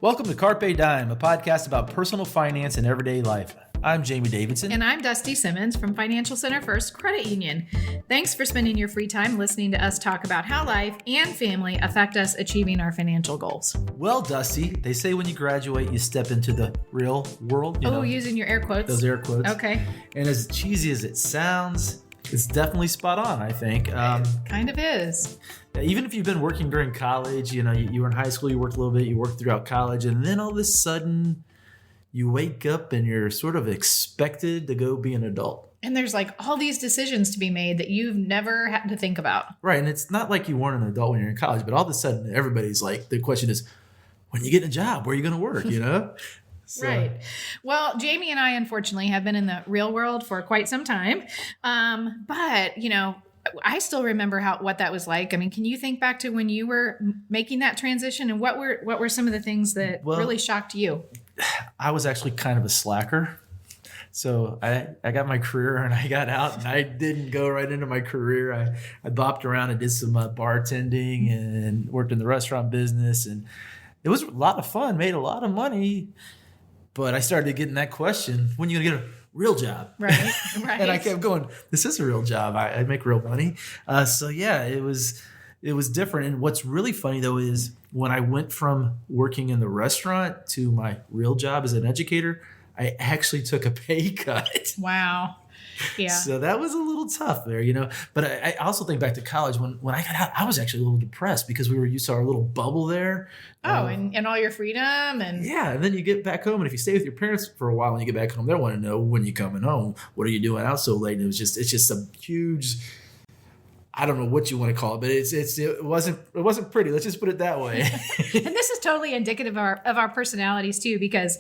Welcome to Carpe Dime, a podcast about personal finance and everyday life. I'm Jamie Davidson. And I'm Dusty Simmons from Financial Center First Credit Union. Thanks for spending your free time listening to us talk about how life and family affect us achieving our financial goals. Well, Dusty, they say when you graduate, you step into the real world. You know, using your air quotes. Those air quotes. Okay. And as cheesy as it sounds, it's definitely spot on, I think. It kind of is. Even if you've been working during college, you were in high school, you worked a little bit, you worked throughout college, and then all of a sudden you wake up and you're sort of expected to go be an adult. And there's like all these decisions to be made that you've never had to think about. Right. And it's not like you weren't an adult when you're in college, but all of a sudden everybody's like, the question is, when you get a job, where are you going to work, So. Right. Well, Jamie and I, unfortunately, have been in the real world for quite some time. But, I still remember what that was like. I mean, can you think back to when you were making that transition, and what were some of the things that really shocked you? I was actually kind of a slacker. So I got my career and I got out, and I didn't go right into my career. I bopped around and did some bartending and worked in the restaurant business, and it was a lot of fun, made a lot of money. But I started getting that question, when are you going to get a real job? Right. And I kept going, this is a real job. I make real money. It was different. And what's really funny, though, is when I went from working in the restaurant to my real job as an educator, I actually took a pay cut. Wow. Yeah. So that was a little tough there, But I also think back to college when I got out, I was actually a little depressed because we were used to our little bubble there. And all your freedom and yeah, and then you get back home, and if you stay with your parents for a while, when you get back home, they want to know when you're coming home. What are you doing out so late? And it's just a huge, I don't know what you want to call it, but it wasn't pretty. Let's just put it that way. And this is totally indicative of our personalities too, because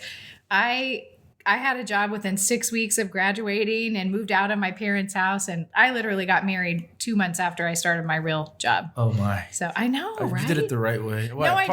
I had a job within 6 weeks of graduating and moved out of my parents' house. And I literally got married 2 months after I started my real job. Oh my. So I know, right? You did it the right way. Well, no, I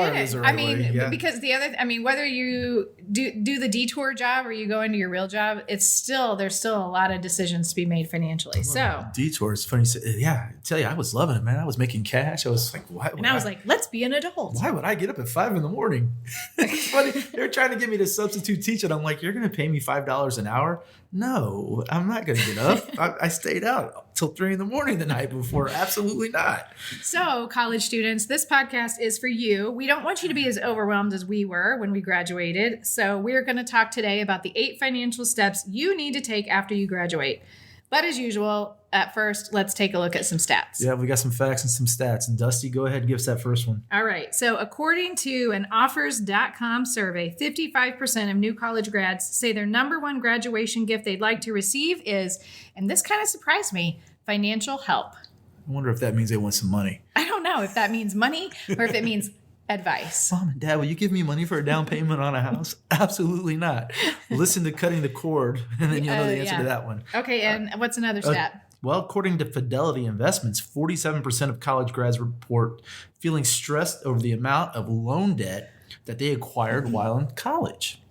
didn't. Yeah. Because whether you do the detour job or you go into your real job, there's still a lot of decisions to be made financially. So detour is funny. Yeah, I tell you, I was loving it, man. I was making cash. I was like, why? And I was like, let's be an adult. Why would I get up at 5 a.m? It's funny. They're trying to get me to substitute teach, and I'm like, you're going to pay me $5 an hour? No, I'm not going to get up. I stayed out till 3 a.m. the night before. Absolutely not. So, college students, this podcast is for you. We don't want you to be as overwhelmed as we were when we graduated. So we're going to talk today about the 8 financial steps you need to take after you graduate. But as usual, at first, let's take a look at some stats. Yeah, we got some facts and some stats. And Dusty, go ahead and give us that first one. All right. So according to an offers.com survey, 55% of new college grads say their number one graduation gift they'd like to receive is, and this kind of surprised me, financial help. I wonder if that means they want some money. I don't know if that means money or if it means advice. Mom and Dad, will you give me money for a down payment on a house? Absolutely not. Listen to Cutting the Cord, and then you'll know the answer to that one. Okay, and what's another stat? Well, according to Fidelity Investments, 47% of college grads report feeling stressed over the amount of loan debt that they acquired while in college.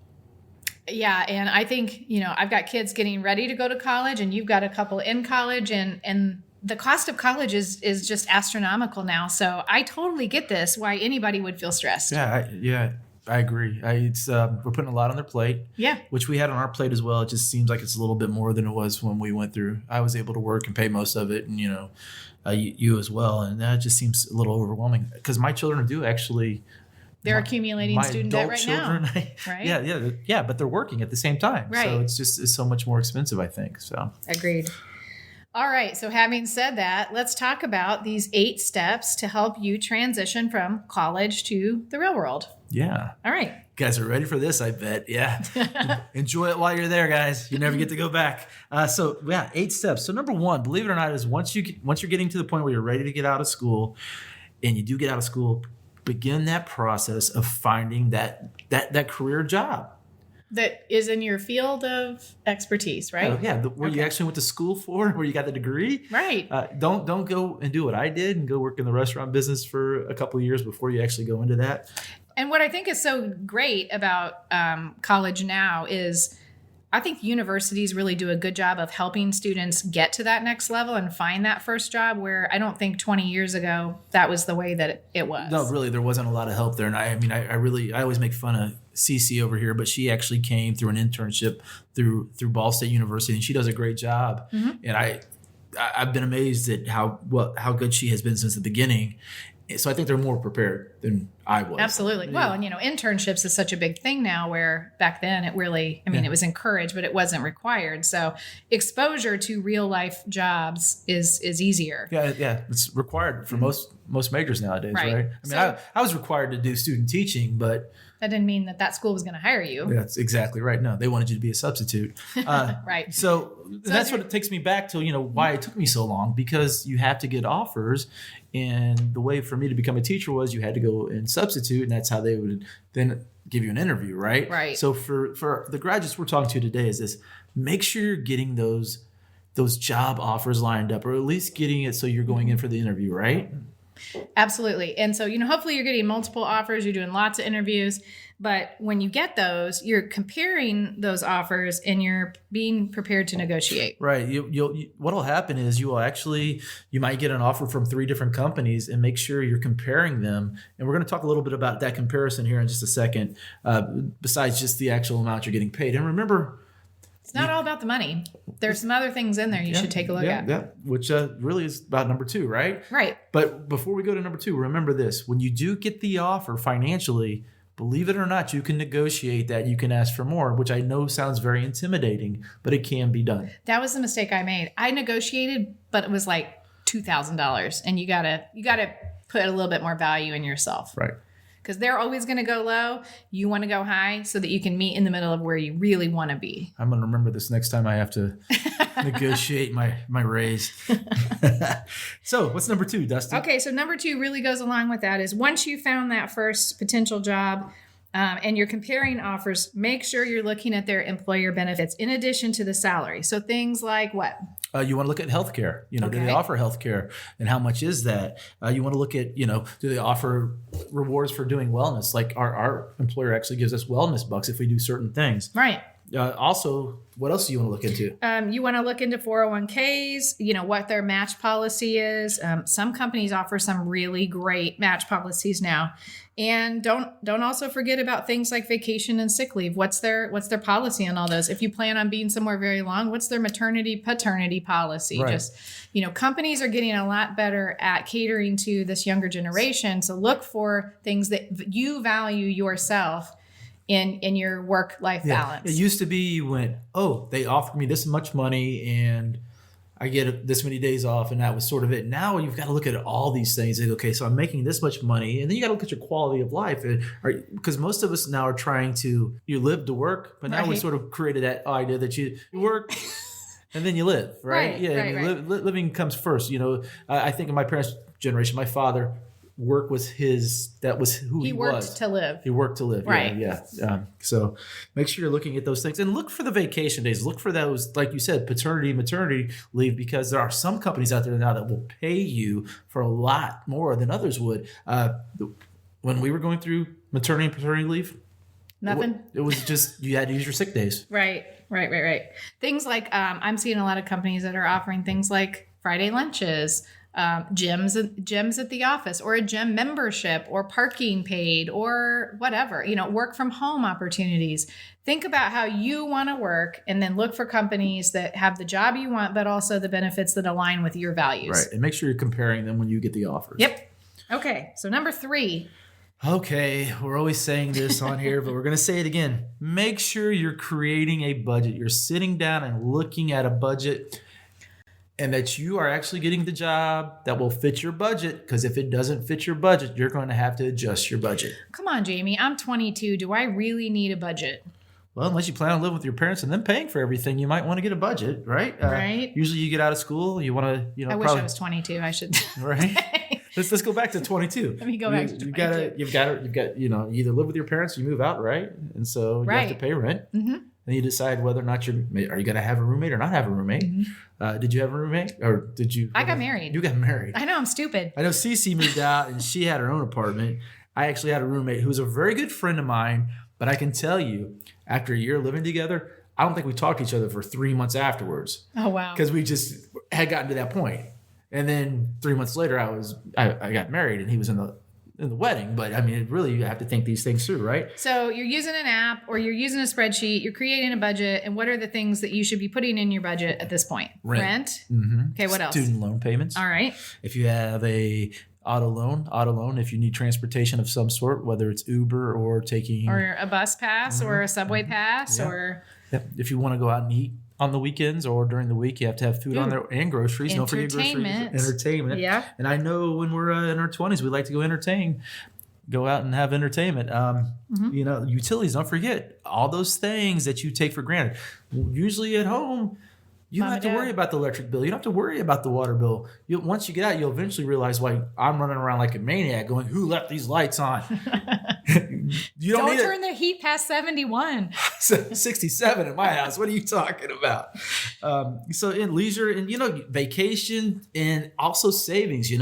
Yeah, and I think, I've got kids getting ready to go to college, and you've got a couple in college, and the cost of college is just astronomical now. So I totally get this, why anybody would feel stressed. Yeah, I agree. We're putting a lot on their plate. Yeah. Which we had on our plate as well. It just seems like it's a little bit more than it was when we went through. I was able to work and pay most of it, and you as well. And that just seems a little overwhelming because my children do actually. They're accumulating student debt right now. Right? Yeah, but they're working at the same time. Right. So it's so much more expensive, I think. So agreed. All right. So having said that, let's talk about these 8 steps to help you transition from college to the real world. Yeah. All right. You guys are ready for this, I bet. Yeah. Enjoy it while you're there, guys. You never get to go back. 8 steps. So number 1, believe it or not, is once you're getting to the point where you're ready to get out of school, and you do get out of school, begin that process of finding that career job. That is in your field of expertise, right? Where you actually went to school for, where you got the degree. Right. Don't go and do what I did and go work in the restaurant business for a couple of years before you actually go into that. And what I think is so great about college now is I think universities really do a good job of helping students get to that next level and find that first job, where I don't think 20 years ago that was the way that it was. No, really, there wasn't a lot of help there. And I always make fun of Cece over here, but she actually came through an internship through Ball State University, and she does a great job. Mm-hmm. And I've been amazed at how good she has been since the beginning. So I think they're more prepared than I was. Absolutely. Well, and internships is such a big thing now, where back then it really, it was encouraged, but it wasn't required. So exposure to real life jobs is easier. Yeah. It's required for most majors nowadays, right? I was required to do student teaching, but that didn't mean that school was going to hire you. That's exactly right. No, they wanted you to be a substitute. Right. So that's what it takes me back to, why it took me so long, because you have to get offers. And the way for me to become a teacher was you had to go and substitute, and that's how they would then give you an interview, right? Right. So for the graduates we're talking to today is this: make sure you're getting those job offers lined up, or at least getting it so you're going in for the interview, right? Absolutely. And so, hopefully you're getting multiple offers, you're doing lots of interviews, but when you get those, you're comparing those offers and you're being prepared to negotiate. Right. What'll happen is you might get an offer from 3 different companies, and make sure you're comparing them. And we're going to talk a little bit about that comparison here in just a second, besides just the actual amount you're getting paid. And remember, it's not all about the money. There's some other things in there you should take a look at. Yeah, which really is about number 2, right? Right. But before we go to number 2, remember this. When you do get the offer financially, believe it or not, you can negotiate that. You can ask for more, which I know sounds very intimidating, but it can be done. That was the mistake I made. I negotiated, but it was like $2,000. And you gotta put a little bit more value in yourself. Right. Because they're always going to go low. You want to go high so that you can meet in the middle of where you really want to be. I'm going to remember this next time I have to negotiate my raise. So what's number 2, Dustin? Okay, so number 2 really goes along with that is once you found that first potential job and you're comparing offers, make sure you're looking at their employer benefits in addition to the salary. So things like what? You want to look at healthcare. Do they offer healthcare, and how much is that? You want to look at, do they offer rewards for doing wellness? Like our employer actually gives us wellness bucks if we do certain things. Right. Also, what else do you want to look into? You want to look into 401ks, what their match policy is. Some companies offer some really great match policies now. And don't also forget about things like vacation and sick leave. What's their policy on all those? If you plan on being somewhere very long, what's their maternity, paternity policy? Right. Just, companies are getting a lot better at catering to this younger generation. So look for things that you value yourself in your work-life balance. It used to be you went, they offered me this much money and I get this many days off, and that was sort of it. Now you've got to look at all these things. Like, okay, so I'm making this much money, and then you got to look at your quality of life. Because most of us now are trying to, you live to work, but now we sort of created that idea that you work and then you live, right? Living comes first. I think in my parents' generation, my father, work was that was who he was. He worked to live. He worked to live. Right. Yeah. So make sure you're looking at those things, and look for the vacation days. Look for those, like you said, paternity, maternity leave, because there are some companies out there now that will pay you for a lot more than others would. When we were going through maternity and paternity leave, nothing. It was just, you had to use your sick days. Right. Things like, I'm seeing a lot of companies that are offering things like Friday lunches, gyms at the office, or a gym membership, or parking paid, or whatever, work from home opportunities. Think about how you want to work, and then look for companies that have the job you want, but also the benefits that align with your values. Right. And make sure you're comparing them when you get the offers. Yep. Okay. So number 3. Okay, we're always saying this on here, but we're going to say it again. Make sure you're creating a budget. You're sitting down and looking at a budget, and that you are actually getting the job that will fit your budget. Because if it doesn't fit your budget, you're going to have to adjust your budget. Come on, Jamie. I'm 22. Do I really need a budget? Well, unless you plan on living with your parents and then paying for everything, you might want to get a budget, right? Right. Usually you get out of school, you want to, I wish I was 22. I should. Right. Let's go back to 22. Let me go back to 22. You've got, you either live with your parents or you move out, right? And so you have to pay rent. Mm-hmm. And you decide whether or not are you going to have a roommate or not have a roommate. Mm-hmm. Did you have a roommate, or did you? I got married. You got married. I know, I'm stupid. I know Cece moved out and she had her own apartment. I actually had a roommate who was a very good friend of mine, but I can tell you, after a year living together, I don't think we talked to each other for 3 months afterwards. Oh, wow. Because we just had gotten to that point. And then 3 months later, I got married, and he was in the wedding. But I mean, really, you have to think these things through, right? So you're using an app or you're using a spreadsheet, you're creating a budget. And what are the things that you should be putting in your budget at this point? Rent. Mm-hmm. Okay, what else? Student loan payments. All right. If you have a auto loan, if you need transportation of some sort, whether it's Uber or taking... Or a bus pass or a subway pass Yeah. or... Yep. If you want to go out and eat on the weekends or during the week, you have to have food on there and groceries. Don't forget groceries. Entertainment. Yeah. And I know when we're in our 20s, we like to go out and have entertainment. Utilities, don't forget all those things that you take for granted. Usually at home, you don't have to worry about the electric bill. You don't have to worry about the water bill. Once you get out, you'll eventually realize why I'm running around like a maniac going, who left these lights on? You don't turn the heat past 71. 67 at my house. What are you talking about? So in leisure and, vacation and also savings, you've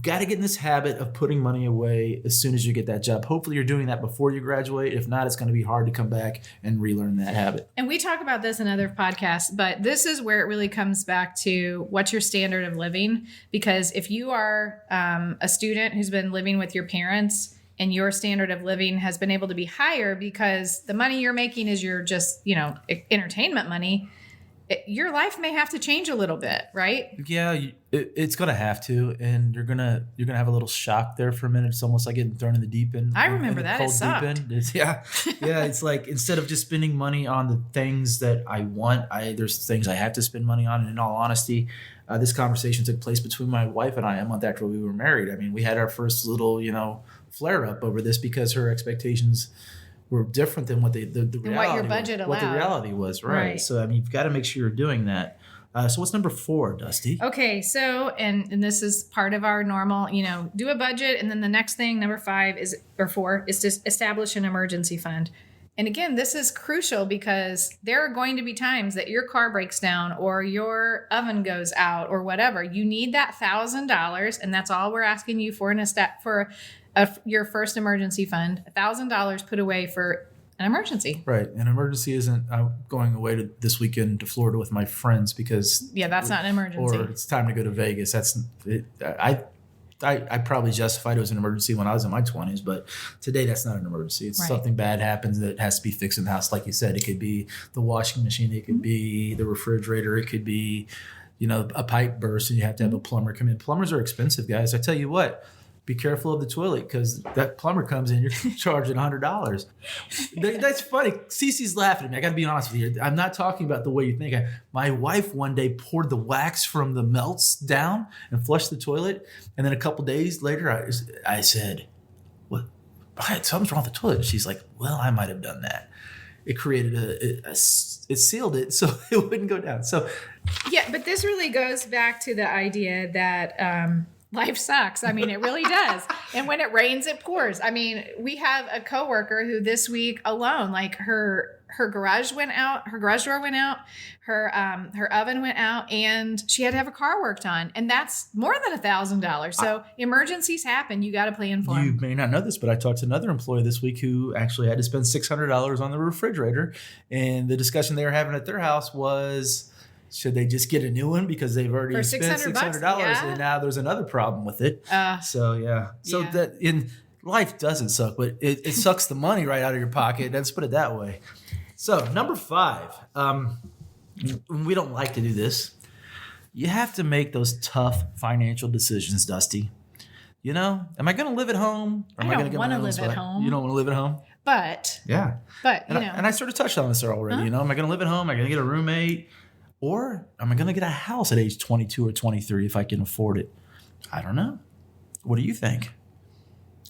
got to get in this habit of putting money away as soon as you get that job. Hopefully you're doing that before you graduate. If not, it's going to be hard to come back and relearn that habit. And we talk about this in other podcasts, but this is where it really comes back to what's your standard of living. Because if you are a student who's been living with your parents and your standard of living has been able to be higher because the money you're making is your just, entertainment money, your life may have to change a little bit, right? Yeah, it's going to have to, and you're gonna have a little shock there for a minute. It's almost like getting thrown in the deep end. I remember that. It sucked. Yeah. It's like instead of just spending money on the things that I want, there's things I have to spend money on. And in all honesty, this conversation took place between my wife and I a month after we were married. I mean, we had our first little, flare up over this because her expectations were different than what the reality what your budget was, allowed. what the reality was, right? So I mean, you've got to make sure you're doing that. So what's number 4, Dusty? Okay, so and this is part of our normal, do a budget, and then the next thing, number 4, is to establish an emergency fund. And again, this is crucial because there are going to be times that your car breaks down or your oven goes out or whatever. You need that $1,000, and that's all we're asking you for your first emergency fund. $1,000 put away for an emergency. Right. An emergency isn't going away this weekend to Florida with my friends because... Yeah, that's not an emergency. Or it's time to go to Vegas. That's it. I probably justified it as an emergency when I was in my 20s, but today that's not an emergency. It's something bad happens that has to be fixed in the house. Like you said, it could be the washing machine. It could be the refrigerator. It could be, a pipe burst and you have to have a plumber come in. Plumbers are expensive, guys. I tell you what. Be careful of the toilet because that plumber comes in, you're charging $100. That's funny. Cece's laughing at me. I got to be honest with you. I'm not talking about the way you think. My wife one day poured the wax from the melts down and flushed the toilet. And then a couple days later, I said, "What? Something's wrong with the toilet." She's like, "Well, I might have done that." It created it sealed it so it wouldn't go down. So, yeah, but this really goes back to the idea that life sucks. I mean, it really does. And when it rains, it pours. I mean, we have a coworker who this week alone, like her garage door went out, her oven went out, and she had to have her car worked on. And that's more than $1,000. So emergencies happen. You got to plan for them. You may not know this, but I talked to another employee this week who actually had to spend $600 on the refrigerator. And the discussion they were having at their house was, should they just get a new one because they've already spent $600 and now there's another problem with it? That in life doesn't suck, but it sucks the money right out of your pocket. Let's put it that way. So number 5, we don't like to do this. You have to make those tough financial decisions, Dusty. Am I going to live at home? Or I don't want to live at home. You don't want to live at home? But I sort of touched on this already. Am I going to live at home? Am I going to get a roommate? Or am I going to get a house at age 22 or 23 if I can afford it? I don't know. What do you think?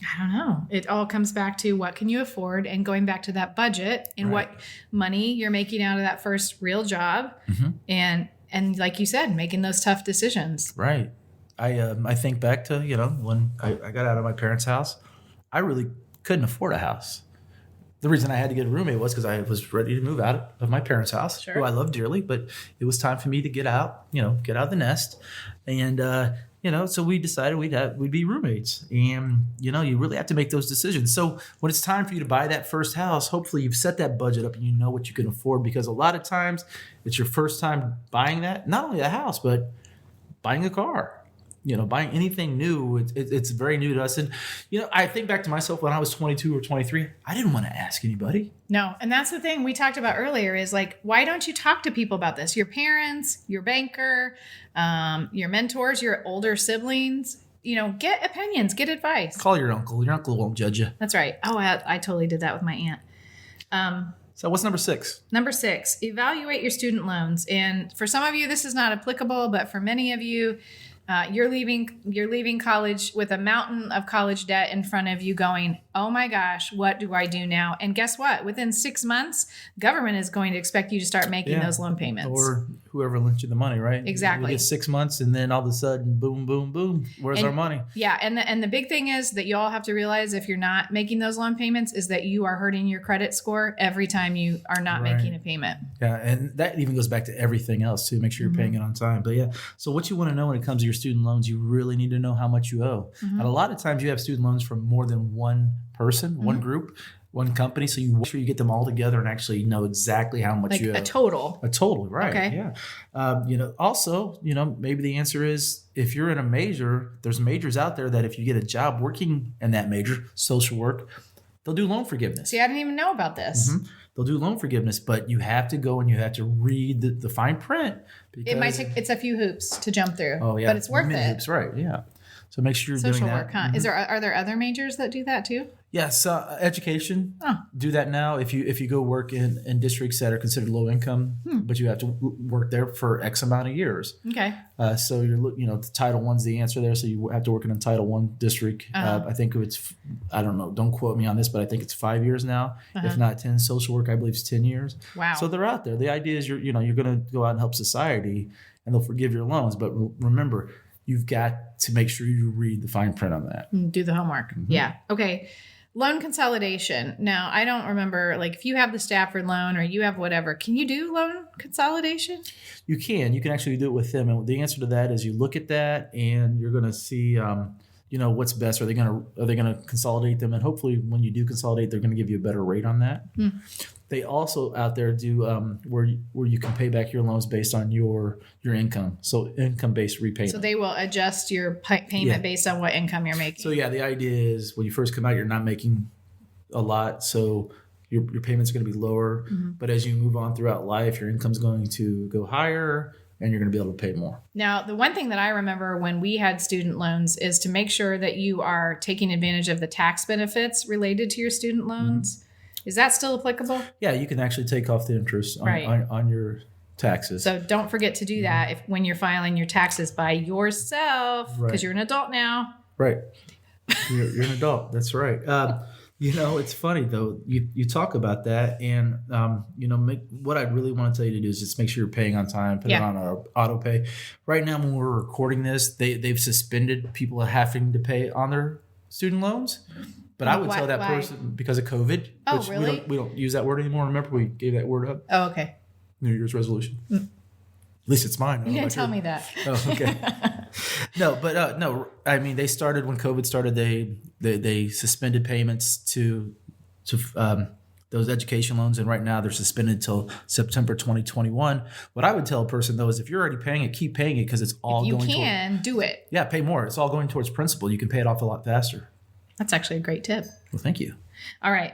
I don't know. It all comes back to what can you afford and going back to that budget and what money you're making out of that first real job. Mm-hmm. And like you said, making those tough decisions. Right. I think back to, when I got out of my parents' house, I really couldn't afford a house. The reason I had to get a roommate was because I was ready to move out of my parents' house, who I love dearly, but it was time for me to get out of the nest. And so we decided we'd be roommates, and you really have to make those decisions. So when it's time for you to buy that first house, hopefully you've set that budget up and you know what you can afford, because a lot of times it's your first time buying that, not only a house, but buying a car. Buying anything new, it's very new to us. And, I think back to myself when I was 22 or 23, I didn't want to ask anybody. No. And that's the thing we talked about earlier is like, why don't you talk to people about this? Your parents, your banker, your mentors, your older siblings, get opinions, get advice. Call your uncle. Your uncle won't judge you. That's right. Oh, I totally did that with my aunt. So what's number 6? Number 6, evaluate your student loans. And for some of you, this is not applicable, but for many of you, you're leaving college with a mountain of college debt in front of you going, oh my gosh, what do I do now? And guess what? Within 6 months, government is going to expect you to start making those loan payments. Or whoever lent you the money, right? Exactly. You get 6 months and then all of a sudden, boom, boom, boom. Where's our money? Yeah. And the big thing is that you all have to realize if you're not making those loan payments is that you are hurting your credit score every time you are not making a payment. Yeah. And that even goes back to everything else too. Make sure you're paying it on time. But yeah. So what you want to know when it comes to your student loans, you really need to know how much you owe. And a lot of times you have student loans from more than one person, one group, one company. So you make sure you get them all together and actually know exactly how much you owe. A total. A total, right. Okay. Yeah. Also, maybe the answer is if you're in a major, there's majors out there that if you get a job working in that major, social work, they'll do loan forgiveness. See, I didn't even know about this. They'll do loan forgiveness, but you have to go and you have to read the fine print. It might take, it's a few hoops to jump through. Oh yeah, but it's worth it. Hoops, right? Yeah. So make sure you're social doing work, that. Huh? Are there other majors that do that too? Yes, education. Do that now. If you go work in districts that are considered low income, but you have to work there for X amount of years. Okay. So you're Title I's the answer there. So you have to work in a Title I district. I think it's I don't know. Don't quote me on this, but I think it's 5 years now. If not 10. Social work, I believe, is 10 years. Wow. So they're out there. The idea is you're going to go out and help society, and they'll forgive your loans. But remember, you've got to make sure you read the fine print on that. Do the homework. Yeah. Okay. Loan consolidation. Now, I don't remember, if you have the Stafford loan or you have whatever, can you do loan consolidation? You can. You can actually do it with them. And the answer to that is you look at that and you're going to see, what's best. Are they going to consolidate them? And hopefully when you do consolidate, they're going to give you a better rate on that. They also out there do where you can pay back your loans based on your income. So income-based repayment. So they will adjust your payment based on what income you're making. So yeah, the idea is when you first come out, you're not making a lot. So your payments are going to be lower. But as you move on throughout life, your income's going to go higher and you're going to be able to pay more. Now, the one thing that I remember when we had student loans is to make sure that you are taking advantage of the tax benefits related to your student loans. Is that still applicable? Yeah, you can actually take off the interest on your taxes. So don't forget to do that when you're filing your taxes by yourself, because you're an adult now. Right. You're an adult. That's right. It's funny though. You talk about that, and what I really want to tell you to do is just make sure you're paying on time. Put it on auto pay. Right now, when we're recording this, they've suspended people having to pay on their student loans. But I would tell that person because of COVID. Oh, which really? We don't use that word anymore. Remember, we gave that word up. Oh, okay. New Year's resolution. At least it's mine. You didn't tell me that. Oh, okay. No. I mean, they started when COVID started. They suspended payments to those education loans, and right now they're suspended until September 2021. What I would tell a person though is if you're already paying it, keep paying it because it's all going. You can do it. Yeah, pay more. It's all going towards principal. You can pay it off a lot faster. That's actually a great tip. Well, thank you. All right.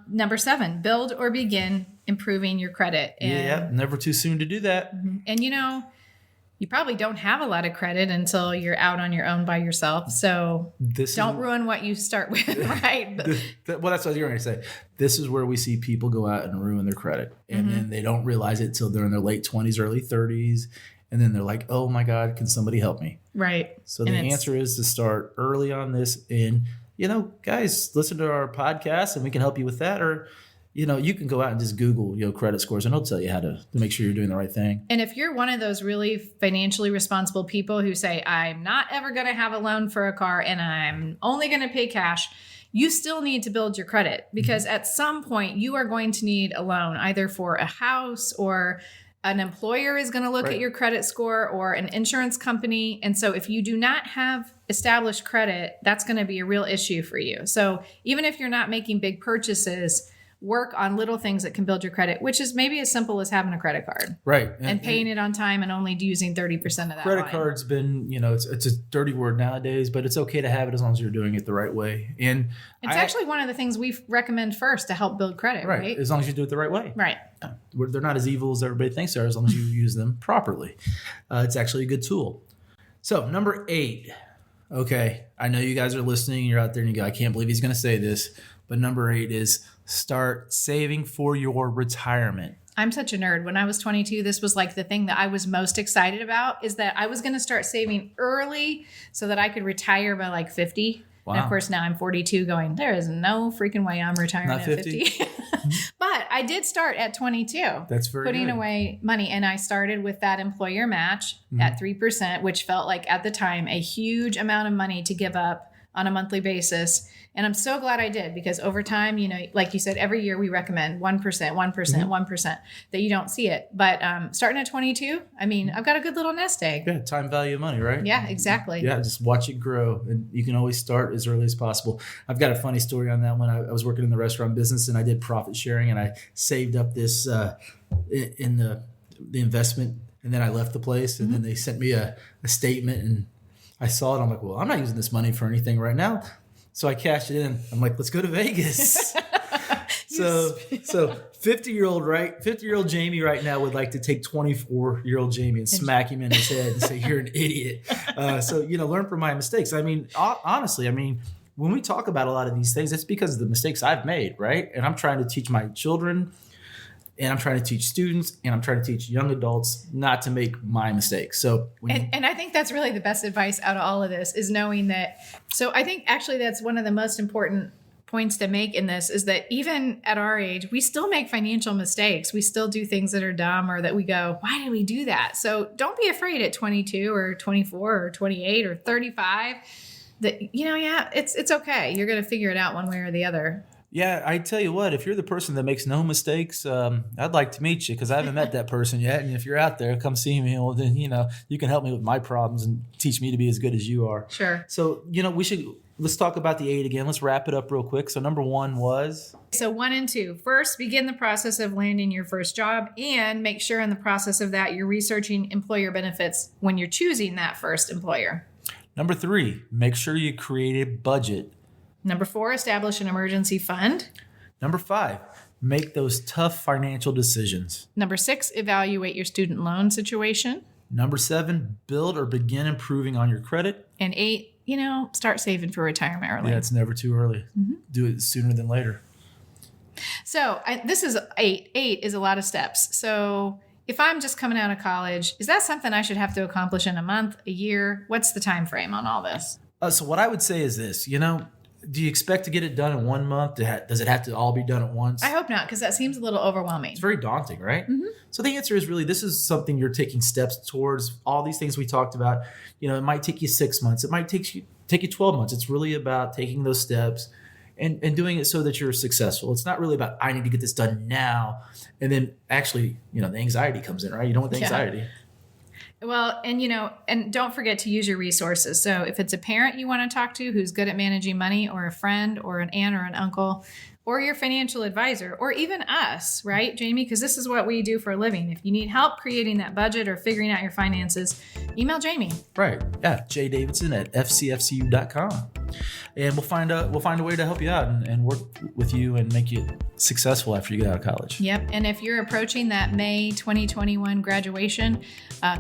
Number 7, build or begin improving your credit. And, never too soon to do that. And you probably don't have a lot of credit until you're out on your own by yourself. So don't ruin what you start with, right? Well, that's what you're going to say. This is where we see people go out and ruin their credit. And then they don't realize it till they're in their late 20s, early 30s. And then they're like, oh my God, can somebody help me? Right. So the answer is to start early on this. And, guys, listen to our podcast and we can help you with that. Or, you can go out and just Google, credit scores and it'll tell you how to make sure you're doing the right thing. And if you're one of those really financially responsible people who say, I'm not ever going to have a loan for a car and I'm only going to pay cash, you still need to build your credit because at some point you are going to need a loan either for a house or an employer is going to look Right. at your credit score, or an insurance company. And so if you do not have established credit, that's going to be a real issue for you. So even if you're not making big purchases, work on little things that can build your credit, which is maybe as simple as having a credit card Right. and paying it on time and only using 30% of that. Credit line. card's been, it's a dirty word nowadays, but it's okay to have it as long as you're doing it the right way. And It's actually one of the things we recommend first to help build credit, right? as long as you do it the right way. Right. They're not as evil as everybody thinks they are as long as you use them properly. It's actually a good tool. So number 8. Okay, I know you guys are listening. You're out there and you go, I can't believe he's going to say this. But number 8 is start saving for your retirement. I'm such a nerd. When I was 22, this was like the thing that I was most excited about, is that I was going to start saving early so that I could retire by like 50. Wow. And of course, now I'm 42 going, there is no freaking way I'm retiring Not at 50. 50. But I did start at 22. That's very putting good. away money. And I started with that employer match at 3%, which felt like at the time a huge amount of money to give up on a monthly basis. And I'm so glad I did, because over time, like you said, every year we recommend 1%, 1%, that you don't see it. But starting at 22, I mean, I've got a good little nest egg. Yeah, time value of money, right? Yeah, exactly. Yeah, just watch it grow. And you can always start as early as possible. I've got a funny story on that one. I was working in the restaurant business and I did profit sharing, and I saved up this in the investment, and then I left the place, and then they sent me a statement, and I saw it. I'm like, well, I'm not using this money for anything right now. So I cashed it in. I'm like, let's go to Vegas. So 50-year-old Jamie right now would like to take 24-year-old Jamie and smack him in his head and say, you're an idiot. Learn from my mistakes. I mean, honestly, when we talk about a lot of these things, it's because of the mistakes I've made, right? And I'm trying to teach my children, and I'm trying to teach students, and I'm trying to teach young adults not to make my mistakes. So, and I think that's really the best advice out of all of this, is knowing that. So I think actually that's one of the most important points to make in this, is that even at our age, we still make financial mistakes. We still do things that are dumb, or that we go, why did we do that? So don't be afraid at 22 or 24 or 28 or 35 that, it's okay. You're going to figure it out one way or the other. Yeah, I tell you what, if you're the person that makes no mistakes, I'd like to meet you, because I haven't met that person yet. And if you're out there, come see me. Well, then, you can help me with my problems and teach me to be as good as you are. Sure. So, let's talk about the 8 again. Let's wrap it up real quick. So number 1 was? So 1 and 2. First, begin the process of landing your first job, and make sure in the process of that, you're researching employer benefits when you're choosing that first employer. Number 3, make sure you create a budget. Number 4, establish an emergency fund. Number 5, make those tough financial decisions. Number 6, evaluate your student loan situation. Number 7, build or begin improving on your credit. And 8, start saving for retirement early. Yeah, it's never too early. Do it sooner than later. So this is 8. 8 is a lot of steps. So if I'm just coming out of college, is that something I should have to accomplish in a month, a year? What's the time frame on all this? So what I would say is this, do you expect to get it done in 1 month? Does it have to all be done at once? I hope not, because that seems a little overwhelming. It's very daunting, right? So the answer is really, this is something you're taking steps towards. All these things we talked about, it might take you 6 months. It might take you 12 months. It's really about taking those steps and doing it so that you're successful. It's not really about, I need to get this done now. And then actually, the anxiety comes in, right? You don't want the anxiety. Well, and don't forget to use your resources. So if it's a parent you want to talk to who's good at managing money, or a friend or an aunt or an uncle, or your financial advisor, or even us, right, Jamie? Because this is what we do for a living. If you need help creating that budget or figuring out your finances, email Jamie. Right. Yeah. jdavidson@fcfcu.com. And we'll find a way to help you out and work with you and make you successful after you get out of college. Yep. And if you're approaching that May 2021 graduation,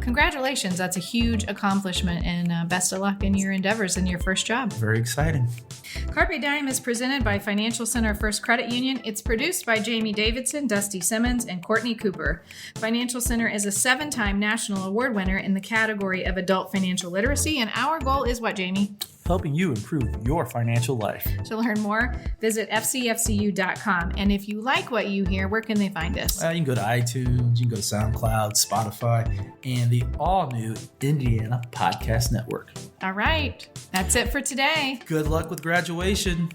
congratulations. That's a huge accomplishment, and best of luck in your endeavors in your first job. Very exciting. Carpe Dime is presented by Financial Center First Credit Union. It's produced by Jamie Davidson, Dusty Simmons, and Courtney Cooper. Financial Center is a 7-time national award winner in the category of adult financial literacy. And our goal is what, Jamie? Helping you improve your financial life. To learn more, visit fcfcu.com. And if you like what you hear, where can they find us? You can go to iTunes, you can go to SoundCloud, Spotify, and the all-new Indiana Podcast Network. All right. That's it for today. Good luck with graduation.